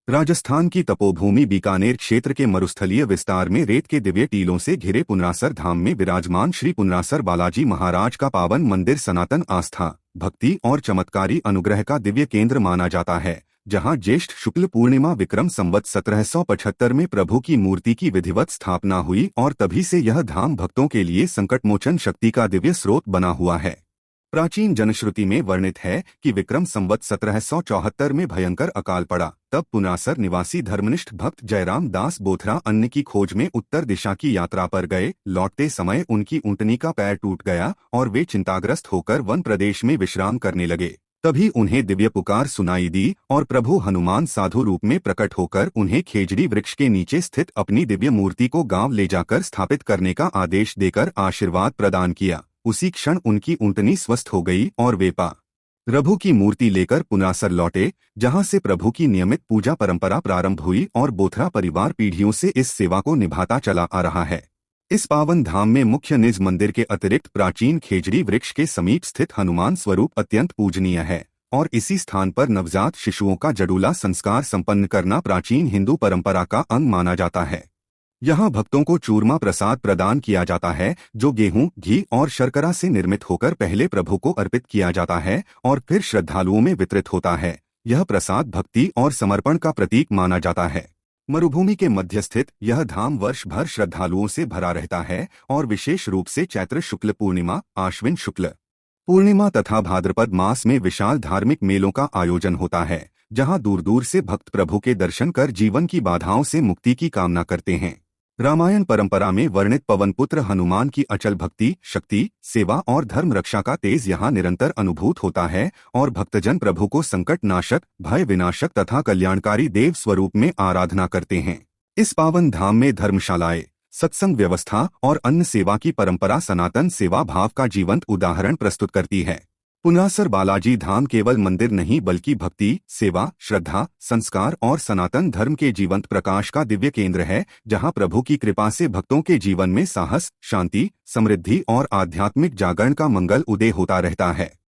राजस्थान की तपोभूमि बीकानेर क्षेत्र के मरुस्थलीय विस्तार में रेत के दिव्य टीलों से घिरे पुनरासर धाम में विराजमान श्री पुनरासर बालाजी महाराज का पावन मंदिर सनातन आस्था, भक्ति और चमत्कारी अनुग्रह का दिव्य केंद्र माना जाता है, जहां ज्येष्ठ शुक्ल पूर्णिमा विक्रम संवत 1775 में प्रभु की मूर्ति की विधिवत स्थापना हुई और तभी से यह धाम भक्तों के लिए संकटमोचन शक्ति का दिव्य स्रोत बना हुआ है। प्राचीन जनश्रुति में वर्णित है कि विक्रम संवत 1774 में भयंकर अकाल पड़ा, तब पुनासर निवासी धर्मनिष्ठ भक्त जयराम दास बोथरा अन्न की खोज में उत्तर दिशा की यात्रा पर गए। लौटते समय उनकी ऊँटनी का पैर टूट गया और वे चिंताग्रस्त होकर वन प्रदेश में विश्राम करने लगे। तभी उन्हें दिव्य पुकार सुनाई दी और प्रभु हनुमान साधु रूप में प्रकट होकर उन्हें खेजड़ी वृक्ष के नीचे स्थित अपनी दिव्य मूर्ति को गांव ले जाकर स्थापित करने का आदेश देकर आशीर्वाद प्रदान किया। उसी क्षण उनकी ऊँटनी स्वस्थ हो गई और वे प्रभु की मूर्ति लेकर पुनासर लौटे, जहां से प्रभु की नियमित पूजा परंपरा प्रारंभ हुई और बोथरा परिवार पीढ़ियों से इस सेवा को निभाता चला आ रहा है। इस पावन धाम में मुख्य निज मंदिर के अतिरिक्त प्राचीन खेजड़ी वृक्ष के समीप स्थित हनुमान स्वरूप अत्यंत पूजनीय है और इसी स्थान पर नवजात शिशुओं का जड़ूला संस्कार संपन्न करना प्राचीन हिंदू परंपरा का अंग माना जाता है। यहाँ भक्तों को चूरमा प्रसाद प्रदान किया जाता है, जो गेहूं, घी और शर्करा से निर्मित होकर पहले प्रभु को अर्पित किया जाता है और फिर श्रद्धालुओं में वितरित होता है। यह प्रसाद भक्ति और समर्पण का प्रतीक माना जाता है। मरुभूमि के मध्य स्थित यह धाम वर्ष भर श्रद्धालुओं से भरा रहता है और विशेष रूप से चैत्र शुक्ल पूर्णिमा, आश्विन शुक्ल पूर्णिमा तथा भाद्रपद मास में विशाल धार्मिक मेलों का आयोजन होता है, जहां दूर दूर से भक्त प्रभु के दर्शन कर जीवन की बाधाओं से मुक्ति की कामना करते हैं। रामायण परंपरा में वर्णित पवनपुत्र हनुमान की अचल भक्ति, शक्ति, सेवा और धर्म रक्षा का तेज यहाँ निरंतर अनुभूत होता है और भक्तजन प्रभु को संकट नाशक, भय विनाशक तथा कल्याणकारी देव स्वरूप में आराधना करते हैं। इस पावन धाम में धर्मशालाएं, सत्संग व्यवस्था और अन्न सेवा की परंपरा सनातन सेवा भाव का जीवंत उदाहरण प्रस्तुत करती है। पुनासर बालाजी धाम केवल मंदिर नहीं बल्कि भक्ति, सेवा, श्रद्धा, संस्कार और सनातन धर्म के जीवंत प्रकाश का दिव्य केंद्र है, जहां प्रभु की कृपा से भक्तों के जीवन में साहस, शांति, समृद्धि और आध्यात्मिक जागरण का मंगल उदय होता रहता है।